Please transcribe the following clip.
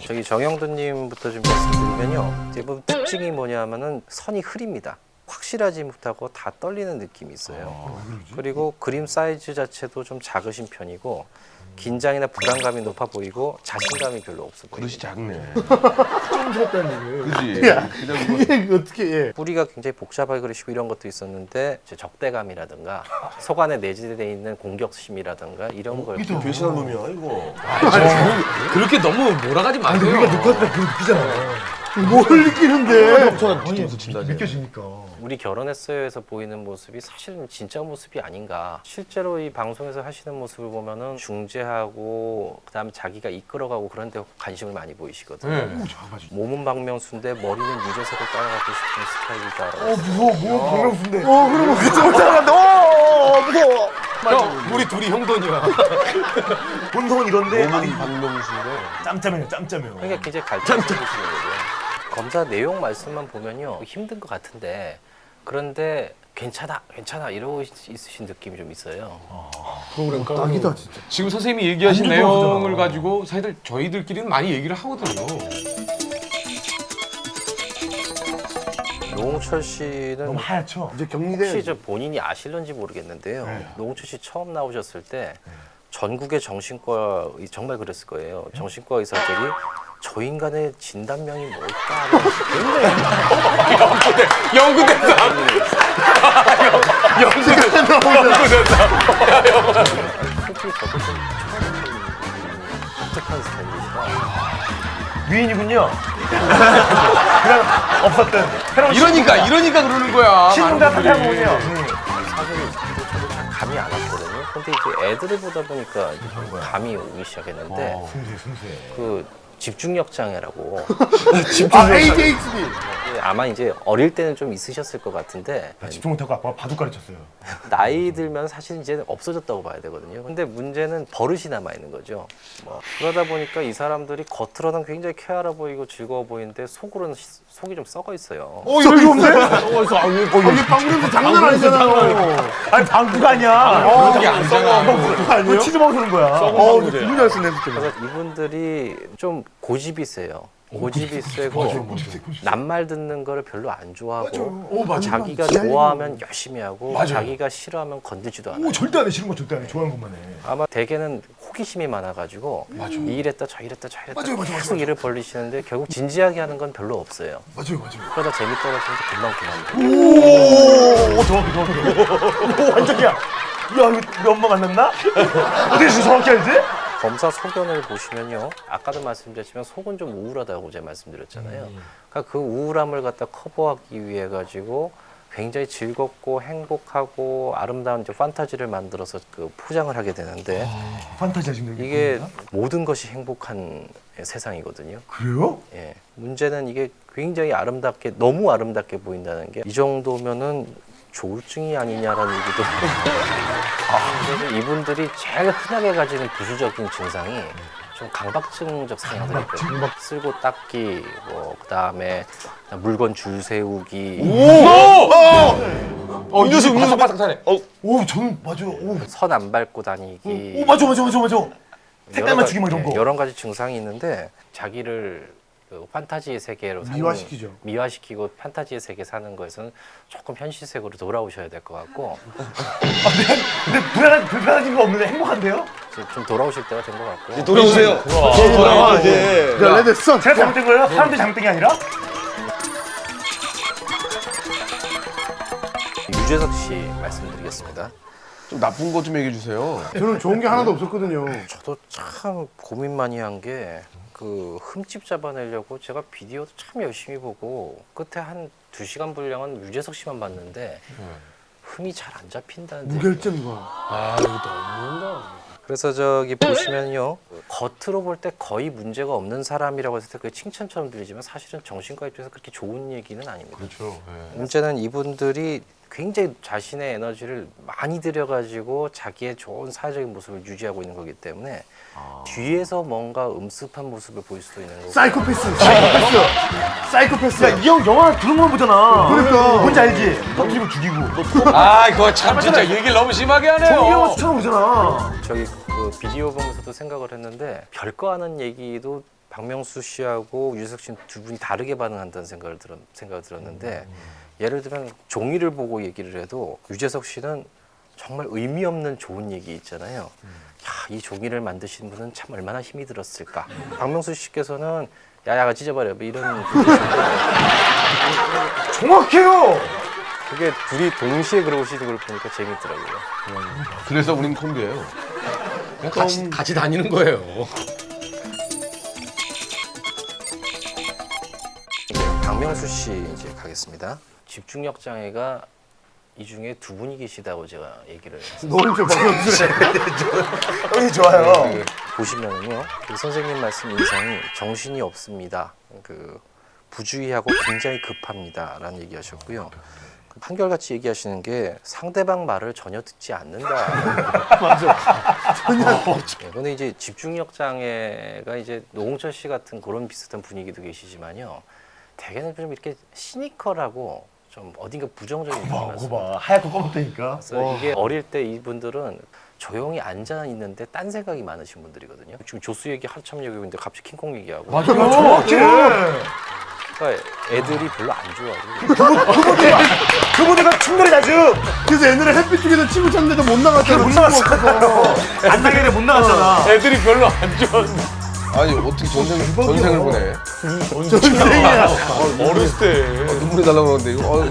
저기 정영돈님부터 좀 말씀드리면요. 대부분 특징이 뭐냐면은 선이 흐립니다. 확실하지 못하고 다 떨리는 느낌이 있어요. 그리고 그림 사이즈 자체도 좀 작으신 편이고 긴장이나 불안감이 높아 보이고 자신감이 별로 없어 보여요. 그릇이 작네. 좀 무섭다는 얘기예요. 그지. 야, 그냥 뭐 이게 어떻게 예. 뿌리가 굉장히 복잡하게 그리시고 이런 것도 있었는데 이제 적대감이라든가 속 안에 내재되어 있는 공격심이라든가 이런 걸 배신한 놈이야 이거. 그렇게 너무 몰아가지 마세요. 우리가 녹화할 때 그거 느끼잖아. 뭘 느끼는데? 엄청난 아니, 뒤통수 친다, 이제. 느껴지니까. 우리 결혼했어요에서 보이는 모습이 사실은 진짜 모습이 아닌가. 실제로 이 방송에서 하시는 모습을 보면은 중재하고 그다음에 자기가 이끌어가고 그런 데 관심을 많이 보이시거든요. 오, 작아지. 몸은 박명수인데 머리는 유재석을 따라가고 싶은 스타일이다. 무서워, 뭐 박명수인데. 그러면 그쪽을 따라간다. 무서워. 형, 우리 둘이 형돈이야. 본성은 이런데 몸은 박명수인데. 짬짬해요, 짬짬해요. 그러니까 굉장히 갈등을 보시는 거고요. 검사 내용 말씀만 보면요 힘든 것 같은데 그런데 괜찮아 이러고 있으신 느낌이 좀 있어요. 프로그램 딱이다 진짜. 지금 선생님이 얘기하신 안 내용을 좋아하잖아. 가지고 사실 저희들끼리는 많이 얘기를 하거든요. 노홍철 씨는 너무 하얗죠. 이제 혹시 격리돼. 저 본인이 아실런지 모르겠는데요. 노홍철 씨 처음 나오셨을 때 전국의 정신과 정말 그랬을 거예요. 정신과 의사들이 저 인간의 진단명이 뭘까 하는 굉장히 연구대사. 솔직히 저도 좀 처음 독특한 스타일이시다. 위인이군요. 그냥 없었던 새로운 이러니까 그러는 거야. 신동자 많은 사퇴하고 분들이. 오세요. 사실 저도 잘 감이 안 왔거든요. 근데 이제 애들을 보다 보니까 이제 좀 감이 오기 시작했는데 순수해. 그 집중력 장애라고 ADHD. 아마 이제 어릴 때는 좀 있으셨을 것 같은데 집중 못하고 아빠가 바둑 가르쳤어요. 나이 들면 사실 이제 없어졌다고 봐야 되거든요. 근데 문제는 버릇이 남아 있는 거죠. 뭐 그러다 보니까 이 사람들이 겉으로는 굉장히 쾌활해 보이고 즐거워 보이는데 속으로는 속이 좀 썩어 있어요. 이거 좋은데? 이게 방구에서 장난 아니잖아. 아니 방구가 아니야. 그런 게 아니잖아. 방구 아니에요? 치즈 먹는 거야. 방구제. 기분이 안 쓰네 진짜. 그래서 이분들이 좀 고집이 세요. 고집이 세고 낱말 듣는 거를 별로 안 좋아하고 자기가 좋아하면 열심히 하고 자기가 싫어하면 건들지도 않아요. 절대 안 해. 싫은 거 절대 안 해. 좋아하는 것만 해. 아마 대개는 호기심이 많아가지고 이 일했다 저 일했다 저 일했다 계속 일을 벌리시는데 결국 진지하게 하는 건 별로 없어요. 맞아요. 그러다 재미 떨어지면서 금방 그만둬요. 오, 정확해. 오, 완전이야. 야, 이거 우리 엄마 만났나? 어떻게 정확히 알지? 검사 소견을 보시면요. 아까도 말씀드렸지만 속은 좀 우울하다고 제가 말씀드렸잖아요. 그러니까 그 우울함을 갖다 커버하기 위해 가지고 굉장히 즐겁고 행복하고 아름다운 이제 판타지를 만들어서 그 포장을 하게 되는데 판타지야 지금 이게 모든 것이 행복한 세상이거든요. 그래요? 예. 문제는 이게 굉장히 아름답게 너무 아름답게 보인다는 게 이 정도면은 조울증이 아니냐라는 얘기도 그래서 이분들이 제일 흔하게 가지는 부수적인 증상이 좀 강박증적 성향들이 있거든요. 쓸고 닦기, 뭐 그다음에 물건 줄 세우기, 음료수 바삭하네. 오, 저는 맞아요. 오, 선 안 밟고 다니기. 오 맞아. 색깔 맞추기 뭐 이런 거. 여러 가지 증상이 있는데 자기를 그 판타지의 세계로 사는, 미화시키죠. 미화시키고 판타지의 세계 사는 거에서는 조금 현실색으로 돌아오셔야 될 것 같고 근데 불편해진 거 없는데 행복한데요? 좀 돌아오실 때가 된 것 같고요. 돌아오세요. 돌아와 이제. 야, 레드선. 제가 잘못된 거예요? 사람들이 잘못된 게 아니라? 유재석 씨 말씀드리겠습니다. 좀 나쁜 거 좀 얘기해 주세요. 저는 좋은 게 하나도 없었거든요. 저도 참 고민 많이 한 게 그 흠집 잡아내려고 제가 비디오도 참 열심히 보고 끝에 한 2시간 분량은 유재석 씨만 봤는데 흠이 잘 안 잡힌다는 얘기예요. 무결점과 그래서 저기 보시면요 겉으로 볼 때 거의 문제가 없는 사람이라고 했을 때 그게 칭찬처럼 들리지만 사실은 정신과 입장에서 그렇게 좋은 얘기는 아닙니다. 그렇죠. 문제는 이분들이 굉장히 자신의 에너지를 많이 들여가지고 자기의 좋은 사회적인 모습을 유지하고 있는 거기 때문에 뒤에서 뭔가 음습한 모습을 보일 수도 있는 거고. 사이코패스. 야, 이 형 영화 그런 거 보잖아. 그러니까. 뭔지 알지? 터뜨리고 죽이고. 아, 그거 참 진짜 얘기를 너무 심하게 이 영화 하네요. 추천을 보잖아. 저기 그 비디오 보면서도 생각을 했는데 별거 아는 얘기도 박명수 씨하고 유재석 씨는 두 분이 다르게 반응한다는 생각을 들었는데 예를 들면 종이를 보고 얘기를 해도 유재석 씨는 정말 의미 없는 좋은 얘기 있잖아요. 야, 이 종이를 만드신 분은 참 얼마나 힘이 들었을까. 박명수 씨께서는 야야가 찢어버려 뭐 이런 정확해요. 그게 둘이 동시에 그러시는 걸 보니까 재밌더라고요. 그래서 우린 콤비예요. 그냥 같이 다니는 거예요. 박명수 씨 이제 가겠습니다. 집중력 장애가 이 중에 두 분이 계시다고 제가 얘기를 했어요. 너무 좀 박명수. 형이 좋아요. 보시면은요, 그 선생님 말씀 인상이 정신이 없습니다. 그 부주의하고 굉장히 급합니다라는 얘기하셨고요. 한결같이 얘기하시는 게 상대방 말을 전혀 듣지 않는다. 네, 근데 이제 집중력 장애가 이제 노홍철 씨 같은 그런 비슷한 분위기도 계시지만요. 대개는 좀 이렇게 시니컬하고 좀 어딘가 부정적인 느낌이 많습니다. 봐. 하얗고 검은다니까. 그래서 이게 어릴 때 이분들은 조용히 앉아 있는데 딴 생각이 많으신 분들이거든요. 지금 조수 얘기 한참 얘기하고 있는데 갑자기 킹콩 얘기하고. 정확해. 그러니까 애들이 별로 안 좋아하고. 그분들과 충돌이 자주 그래서 옛날에 햇빛 쪽에서 친구 찾는데도 못 나갔잖아. 못 친구가 나갔잖아요. 없어서. 안 나게 못 나갔잖아. 애들이 별로 안 좋아하는. 아니 어떻게 전생을 보내? 전생이야. 어렸을 때. 눈물이 날라오는데 이거.